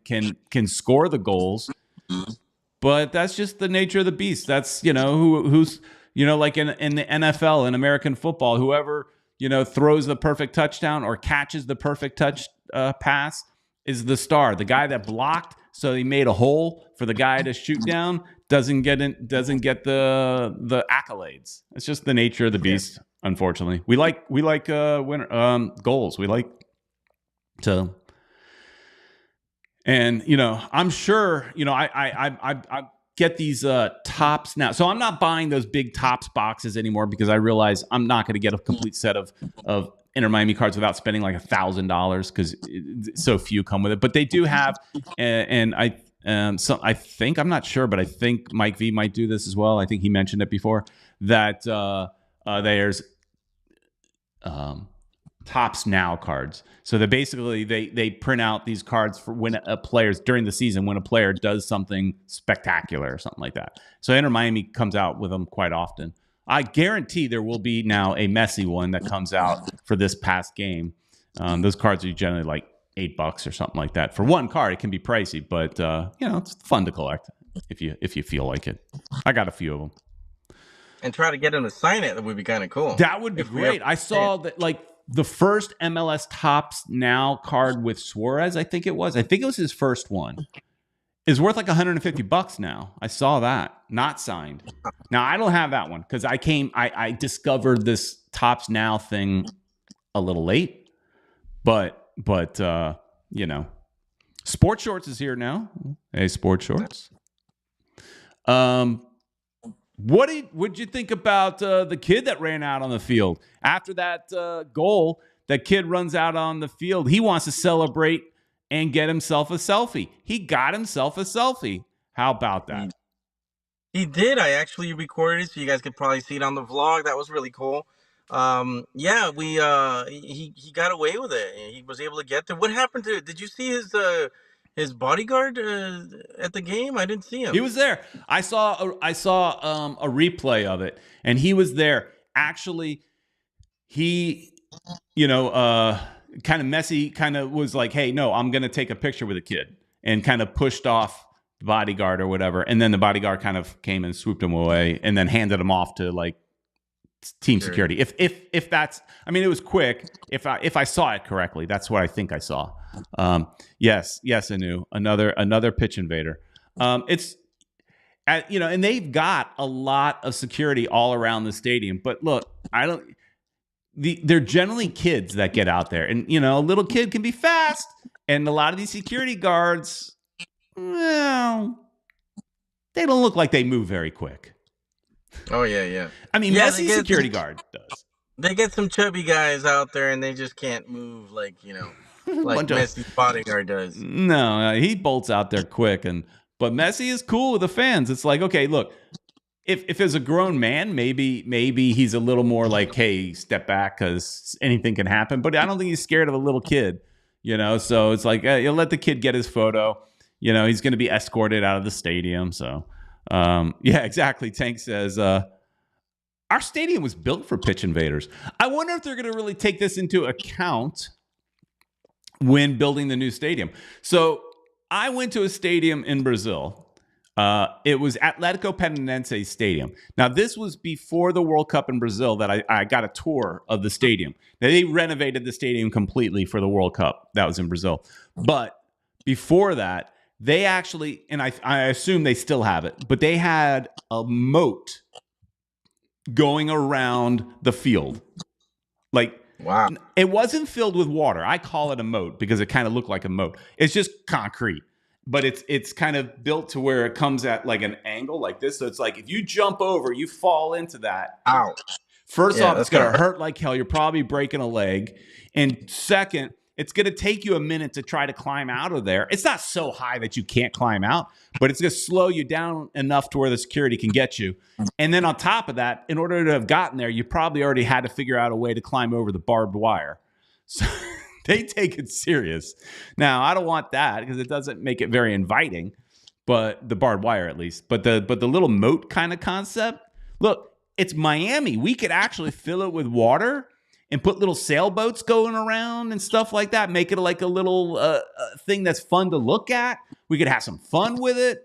A: score the goals. But that's just the nature of the beast. That's who's like in the NFL, in American football, whoever throws the perfect touchdown or catches the perfect pass is the star. The guy that blocked so he made a hole for the guy to shoot down doesn't get the accolades. It's just the nature of the beast. Unfortunately, we like goals. We like to, and I'm sure I get these tops now. So I'm not buying those big tops boxes anymore because I realize I'm not going to get a complete set of Inter Miami cards without spending like $1,000 because so few come with it. But they do have, and I think, I'm not sure, but I think Mike V might do this as well. I think he mentioned it before that there's Tops Now cards. So that basically they print out these cards for when a player's during the season when a player does something spectacular or something like that. So Inter Miami comes out with them quite often. I guarantee there will be now a Messi one that comes out for this past game. Those cards are generally like $8 or something like that for one card. It can be pricey, but it's fun to collect if you feel like it. I got a few of them.
B: And try to get him to sign it. That would be kind of cool.
A: That would be great. I saw that like the first MLS Tops Now card with Suarez. I think it was his first one. Is worth like $150 now. I saw that, not signed. Now I don't have that one because I discovered this Tops Now thing a little late, but Sports Shorts is here now. Hey, Sports Shorts. What'd you think about the kid that ran out on the field after that goal? That kid runs out on the field. He wants to celebrate and get himself a selfie. He got himself a selfie. How about that?
B: He did. I actually recorded it so you guys could probably see it on the vlog. That was really cool. He got away with it. He was able to get there. What happened to? Did you see his bodyguard at the game? I didn't see him.
A: He was there. I saw a replay of it, and he was there. Actually, he, kind of Messi kind of was like, hey, no, I'm going to take a picture with a kid, and kind of pushed off the bodyguard or whatever. And then the bodyguard kind of came and swooped him away and then handed him off to team security. If that's, I mean, it was quick. If I saw it correctly, that's what I think I saw. Yes, Anu, another pitch invader. It's and they've got a lot of security all around the stadium. But look, they're generally kids that get out there, and a little kid can be fast, and a lot of these security guards, well, they don't look like they move very quick.
B: Oh yeah.
A: I mean, Messi security guard does.
B: They get some chubby guys out there, and they just can't move like like Messi's bodyguard does.
A: No, he bolts out there quick, but Messi is cool with the fans. It's like, okay, look, if there's a grown man, maybe he's a little more like, hey, step back because anything can happen. But I don't think he's scared of a little kid, So it's like, you'll let the kid get his photo. He's going to be escorted out of the stadium. So, yeah, exactly. Tank says, our stadium was built for pitch invaders. I wonder if they're going to really take this into account when building the new stadium. So I went to a stadium in Brazil. It was Atlético Paranaense Stadium. Now, this was before the World Cup in Brazil that I got a tour of the stadium. Now, they renovated the stadium completely for the World Cup. That was in Brazil. But before that, they actually, and I assume they still have it, but they had a moat going around the field. Like,
B: wow.
A: It wasn't filled with water. I call it a moat because it kind of looked like a moat. It's just concrete, but it's kind of built to where it comes at like an angle like this. So it's like if you jump over, you fall into that.
B: Ow.
A: First off, it's going to hurt like hell. You're probably breaking a leg. And second, it's going to take you a minute to try to climb out of there. It's not so high that you can't climb out, but it's going to slow you down enough to where the security can get you. And then on top of that, in order to have gotten there, you probably already had to figure out a way to climb over the barbed wire. So they take it serious. Now, I don't want that because it doesn't make it very inviting, but the barbed wire at least. But the little moat kind of concept, look, it's Miami. We could actually fill it with water and put little sailboats going around and stuff like that. Make it like a little thing that's fun to look at. We could have some fun with it.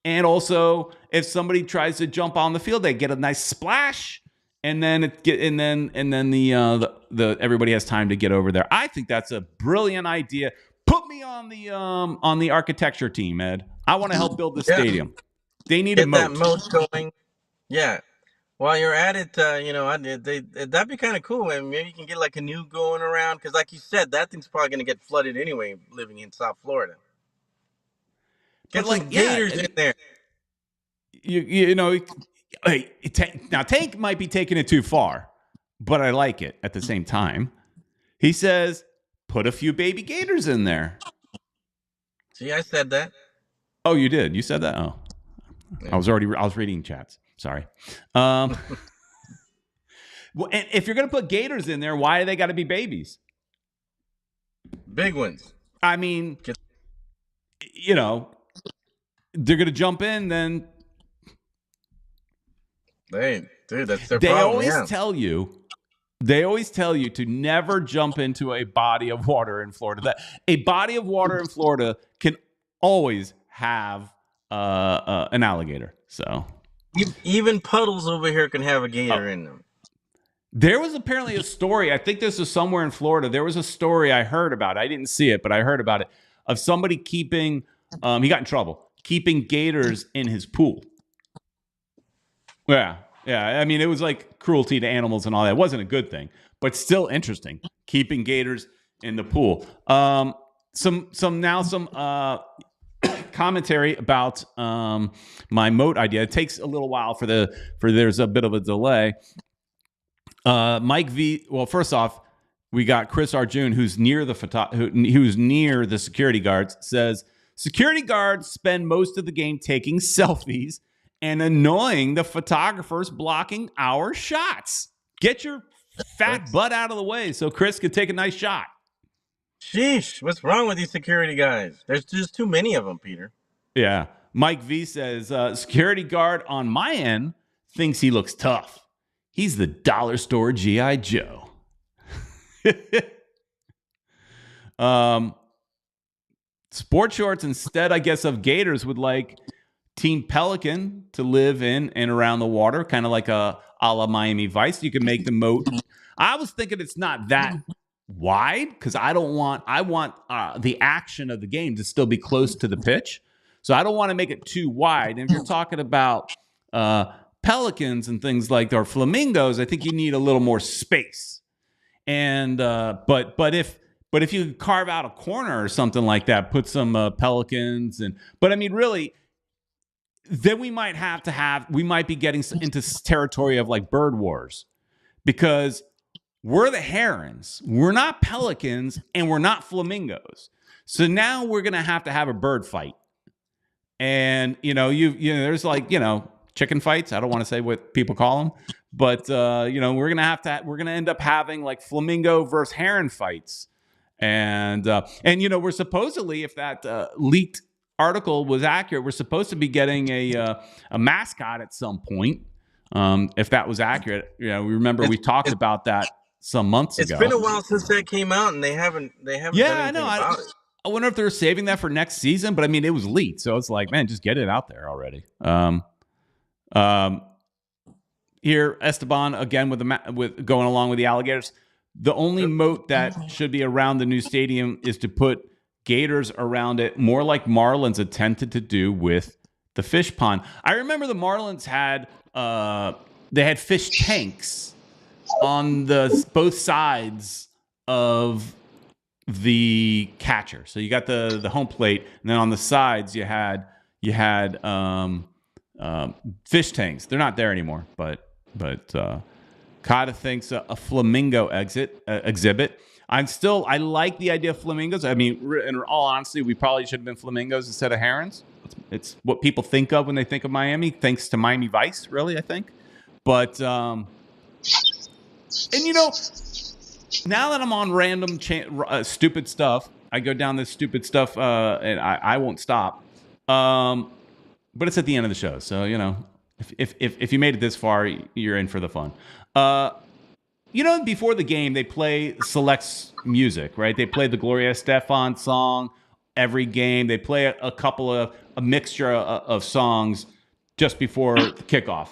A: And also, if somebody tries to jump on the field, they get a nice splash, and then the everybody has time to get over there. I think that's a brilliant idea. Put me on the architecture team, Ed. I want to help build the stadium. They need a moat.
B: Get that moat going. Yeah. While you're at it, that'd be kind of cool. And maybe you can get like a new going around. Because like you said, that thing's probably going to get flooded anyway, living in South Florida. Get some gators in there.
A: Now Tank might be taking it too far, but I like it at the same time. He says, put a few baby gators in there.
B: See, I said that.
A: Oh, you did? You said that? Oh. Yeah. I was reading chats. Sorry. Well, and if you're going to put gators in there, why do they got to be babies?
B: Big ones.
A: I mean, they're going to jump in, then.
B: Dude, that's their problem.
A: They always tell you to never jump into a body of water in Florida. That a body of water in Florida can always have an alligator. So.
B: Even puddles over here can have a gator in them.
A: There was apparently a story. I think this was somewhere in Florida. There was a story I heard about. I didn't see it, but I heard about it of somebody keeping. He got in trouble keeping gators in his pool. Yeah. I mean, it was like cruelty to animals and all that. It wasn't a good thing, but still interesting. Keeping gators in the pool. Some commentary about my moat idea. It takes a little while for there's a bit of a delay. Mike V. Well, first off, we got Chris Arjun, who's near who's near the security guards. Says security guards spend most of the game taking selfies and annoying the photographers blocking our shots. Get your fat butt out of the way so Chris could take a nice shot.
B: Sheesh, what's wrong with these security guys? There's just too many of them, Peter.
A: Yeah. Mike V says, security guard on my end thinks he looks tough. He's the dollar store G.I. Joe. Sports shorts instead, I guess, of gators would like Team Pelican to live in and around the water, kind of like a a la Miami Vice. You can make the moat. I was thinking it's not that wide because I want the action of the game to still be close to the pitch. So I don't want to make it too wide. And if you're talking about pelicans and things like or flamingos, I think you need a little more space. And but if you carve out a corner or something like that, put some pelicans but I mean really, then we might be getting into territory of like bird wars because we're the herons, we're not pelicans, and we're not flamingos. So now we're gonna have a bird fight, and there's like chicken fights. I don't want to say what people call them, but we're gonna end up having like flamingo versus heron fights, and we're supposedly, if that leaked article was accurate, we're supposed to be getting a mascot at some point. If that was accurate, we remember we talked about that some months ago.
B: It's been a while since that came out, and they haven't done anything about it.
A: I wonder if they're saving that for next season, but I mean, it was leaked, so it's like, man, just get it out there already. Here, Esteban again with going along with the alligators. The only moat that should be around the new stadium is to put gators around it, more like Marlins attempted to do with the fish pond. I remember the Marlins had fish tanks on both sides of the catcher. So you got the home plate, and then on the sides you had fish tanks. They're not there anymore, but Kata thinks a flamingo exhibit. I like the idea of flamingos. I mean, in all honesty, we probably should have been flamingos instead of herons. It's what people think of when they think of Miami, thanks to Miami Vice, really, I think. But now that I'm on random stupid stuff, I go down this stupid stuff, and I won't stop. But it's at the end of the show, so if you made it this far, you're in for the fun. Before the game, they play selects music, right? They play the Gloria Estefan song every game. They play a mixture of songs just before kickoff.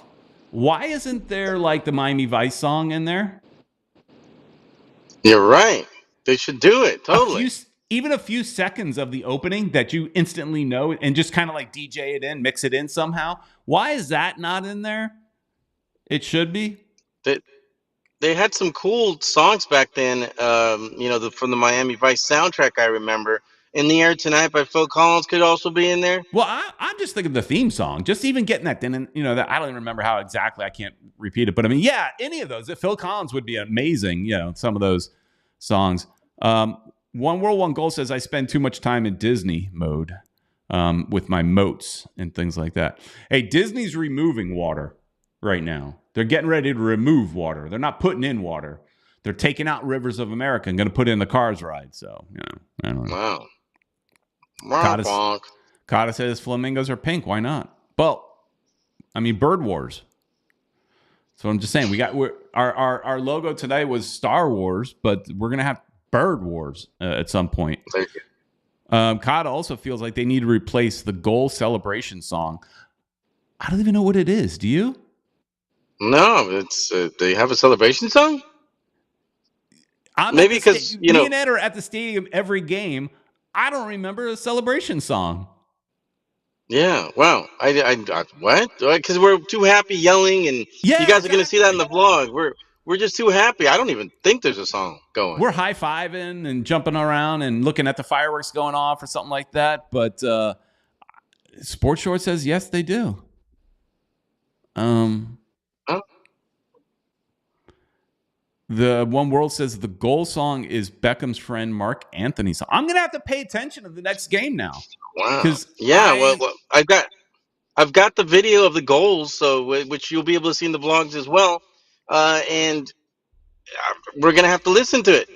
A: Why isn't there like the Miami Vice song in there?
B: You're right. They should do it. Totally.
A: Even a few seconds of the opening that you instantly know and just kind of like DJ it in, mix it in somehow. Why is that not in there? It should be.
B: They had some cool songs back then, from the Miami Vice soundtrack, I remember. In the Air Tonight by Phil Collins could also be in there.
A: Well, I'm just thinking of the theme song. Just even getting that then, that I don't even remember how exactly. I can't repeat it. But I mean, yeah, any of those. Phil Collins would be amazing, some of those songs. One World, One Goal says, I spend too much time in Disney mode with my moats and things like that. Hey, Disney's removing water right now. They're getting ready to remove water. They're not putting in water. They're taking out Rivers of America and going to put in the Cars ride. So, I don't know.
B: Wow.
A: Kata says flamingos are pink. Why not? Well, I mean, Bird Wars. So I'm just saying, our logo today was Star Wars, but we're going to have Bird Wars at some point. Kata also feels like they need to replace the goal celebration song. I don't even know what it is. Do you?
B: No, it's they have a celebration song. Maybe because
A: me and Ed are at the stadium every game. I don't remember a celebration song.
B: Yeah, wow. I what? Because we're too happy yelling, and you guys are going to see that in the vlog. We're just too happy. I don't even think there's a song going.
A: We're high-fiving and jumping around and looking at the fireworks going off or something like that. But Sports Short says yes, they do. The One World says the goal song is Beckham's friend Mark Anthony's song. I'm gonna have to pay attention to the next game now.
B: Wow. Yeah. Well, I've got the video of the goals, so which you'll be able to see in the vlogs as well, and we're gonna have to listen to it.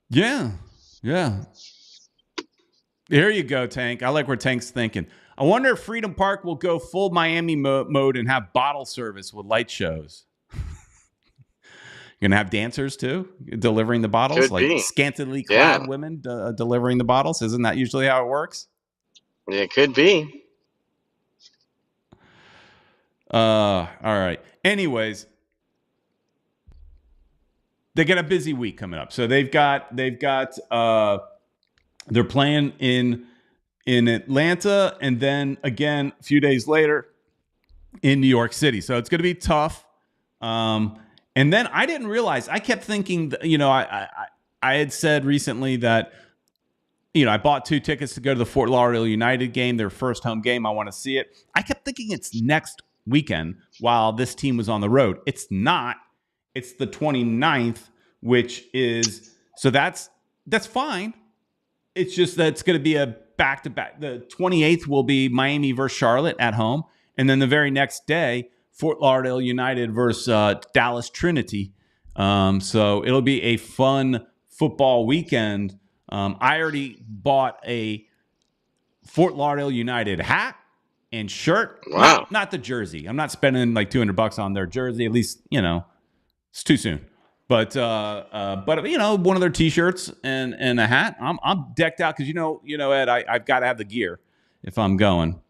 A: Yeah. Here you go, Tank. I like where Tank's thinking. I wonder if Freedom Park will go full Miami mode and have bottle service with light shows. You're going to have dancers, too, delivering the bottles?
B: Could
A: like
B: be.
A: Scantily clad women delivering the bottles? Isn't that usually how it works?
B: Yeah, it could be.
A: All right. Anyways, they got a busy week coming up. So they're playing in Atlanta, and then again a few days later in New York City. So it's going to be tough. And then I didn't realize, I kept thinking that, I had said recently that, I bought 2 tickets to go to the Fort Lauderdale United game, their first home game. I want to see it. I kept thinking it's next weekend while this team was on the road. It's not. It's the 29th, which is, so that's fine. It's just that it's going to be a back-to-back. The 28th will be Miami versus Charlotte at home. And then the very next day, Fort Lauderdale United versus Dallas Trinity. So it'll be a fun football weekend. I already bought a Fort Lauderdale United hat and shirt.
B: Wow.
A: Not the jersey. I'm not spending like $200 on their jersey. At least, it's too soon. But one of their T-shirts and a hat. I'm decked out because Ed, I've got to have the gear if I'm going.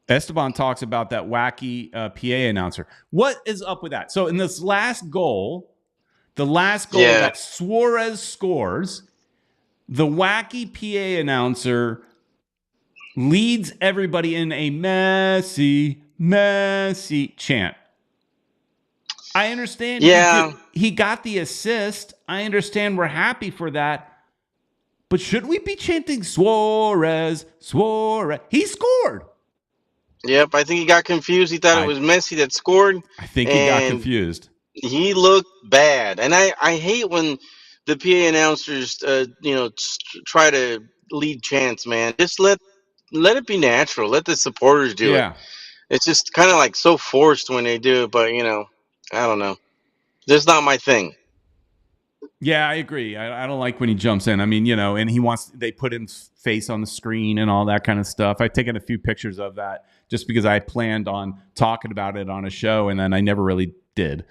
A: Esteban talks about that wacky PA announcer. What is up with that? So in this last goal, that Suarez scores, the wacky PA announcer leads everybody in a Messi chant. I understand.
B: Yeah.
A: He got the assist. I understand. We're happy for that. But should we be chanting Suarez? He scored.
B: Yep, I think he got confused. He thought it was Messi that scored.
A: I think he got confused.
B: He looked bad. And I hate when the PA announcers, try to lead chants, man. Just let it be natural. Let the supporters do it. It's just kind of like so forced when they do it, but, I don't know. That's not my thing.
A: Yeah, I agree. I don't like when he jumps in. I mean, and they put his face on the screen and all that kind of stuff. I've taken a few pictures of that just because I planned on talking about it on a show, and then I never really did.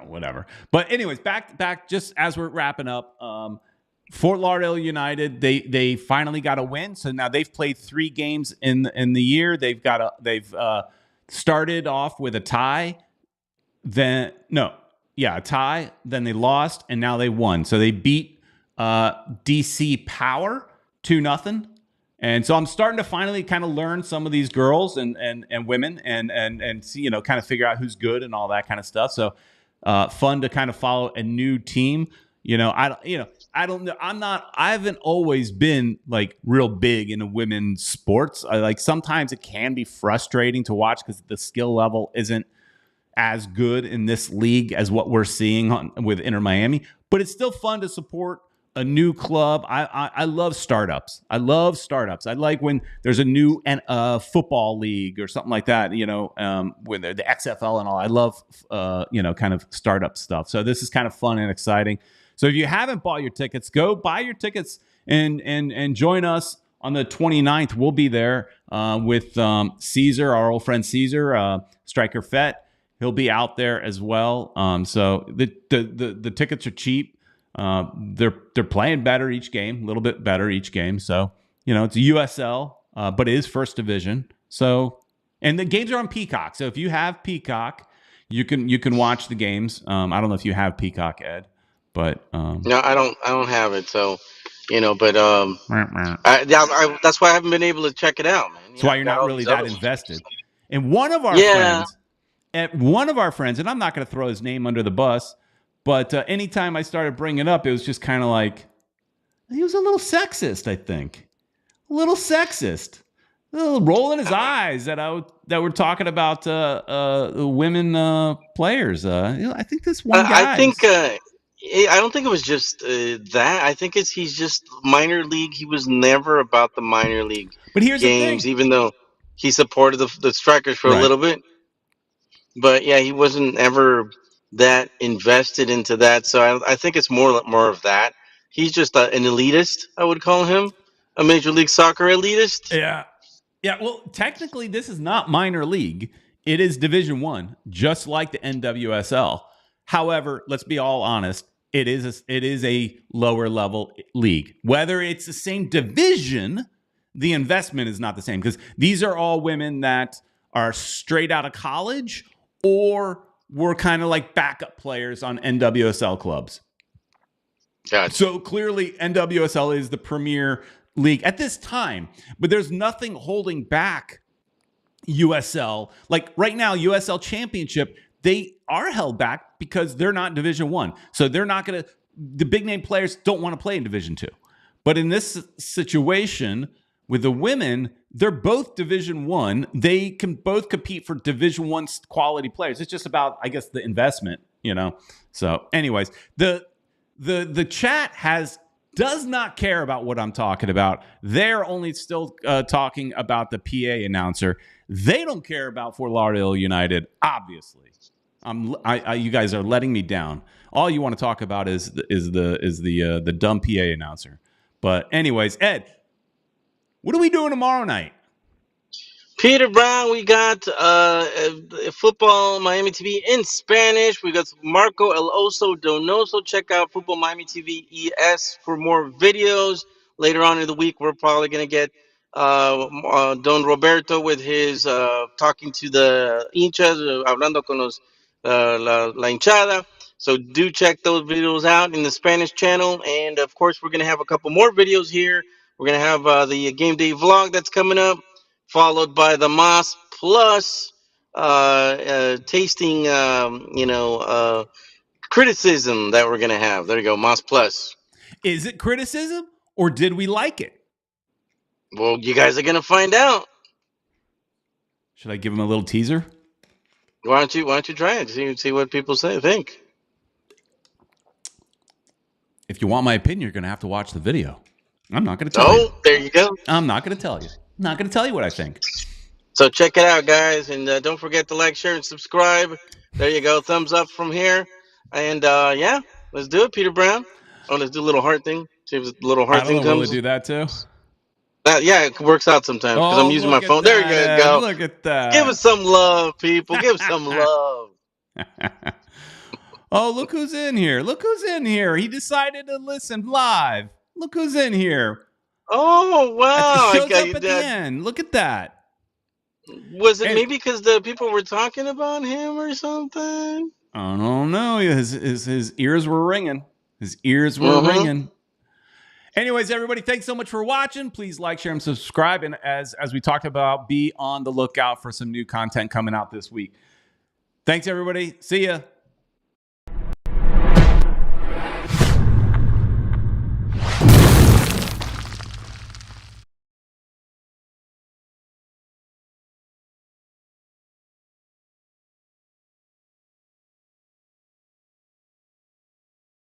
A: Whatever. But anyways, back just as we're wrapping up, Fort Lauderdale United, they finally got a win. So now they've played 3 games in the year. They've started off with a tie. A tie. Then they lost, and now they won. So they beat DC Power 2-0. And so I'm starting to finally kind of learn some of these girls and women and see, kind of figure out who's good and all that kind of stuff. So fun to kind of follow a new team. I don't know. I haven't always been like real big into women's sports. Sometimes it can be frustrating to watch because the skill level isn't as good in this league as what we're seeing with Inter Miami, but it's still fun to support a new club. I love startups. I like when there's a new football league or something like that, with the XFL and all. I love, kind of startup stuff. So this is kind of fun and exciting. So if you haven't bought your tickets, go buy your tickets and join us on the 29th. We'll be there with Caesar, our old friend Caesar, Striker Fett. He'll be out there as well. So the tickets are cheap. They're playing better each game, a little bit better each game. So, it's a USL, but it is first division. So, and the games are on Peacock. So if you have Peacock, you can watch the games. I don't know if you have Peacock, Ed, but
B: no, I don't have it. So, but that's why I haven't been able to check it out, man.
A: That's why you're not really that invested. And one of our friends, and I'm not going to throw his name under the bus, but anytime I started bringing it up, it was just kind of like, he was a little sexist, I think. A little sexist. A little rolling his eyes that we're talking about women players. I think this one guy.
B: I don't think it was just that. I think he's just minor league. He was never about the minor league games, even though he supported the Strikers for a little bit. But yeah, he wasn't ever that invested into that. So I think it's more of that. He's just an elitist, I would call him. A Major League Soccer elitist.
A: Yeah. Yeah, well, technically this is not minor league. It is Division 1, just like the NWSL. However, let's be all honest, it is a lower level league. Whether it's the same division the investment is not the same because these are all women that are straight out of college or were kind of like backup players on NWSL clubs.
B: Gotcha.
A: So clearly NWSL is the premier league at this time, but there's nothing holding back USL. Like right now, USL Championship, they are held back because they're not Division One. So they're not going to, the big name players don't want to play in Division Two. But in this situation with the women, they're both Division One. They can both compete for Division One quality players. It's just about, I guess, the investment, you know? So anyways, the chat does not care about what I'm talking about. They're only still talking about the PA announcer. They don't care about Fort Lauderdale United, obviously. You guys are letting me down. All you want to talk about is the dumb PA announcer. But anyways, Ed, what are we doing tomorrow night?
B: Peter Brown, we got Football Miami TV in Spanish. We got Marco El Oso Donoso. Check out Football Miami TV ES for more videos. Later on in the week, we're probably going to get Don Roberto with his talking to the hinchas, hablando con los, la hinchada. So do check those videos out in the Spanish channel. And, of course, we're going to have a couple more videos here. We're going to have the game day vlog that's coming up, followed by the Mas Plus tasting, criticism that we're going to have. There you go, Mas Plus.
A: Is it criticism or did we like it?
B: Well, you guys are going to find out.
A: Should I give him a little teaser?
B: Why don't you try it? See what people think.
A: If you want my opinion, you're going to have to watch the video. I'm not going to tell you.
B: Oh, there you go.
A: I'm not going to tell you. I'm not going to tell you what I think.
B: So check it out, guys. And don't forget to like, share, and subscribe. There you go. Thumbs up from here. And, yeah, let's do it, Peter Brown. Oh, let's do a little heart thing. See if the little heart thing
A: I don't know,
B: comes.
A: will it do that too?
B: Yeah, it works out sometimes because I'm using my phone. There you go.
A: Look at that.
B: Give us some love, people. Give us some love.
A: Oh, look who's in here. Look who's in here. He decided to listen live. Look who's in here.
B: Oh, wow.
A: It shows up at the end. Look at that.
B: Was it maybe because the people were talking about him or something?
A: I don't know. His ears were ringing. His ears were ringing. Anyways, everybody, thanks so much for watching. Please like, share, and subscribe. And as we talked about, be on the lookout for some new content coming out this week. Thanks, everybody. See ya.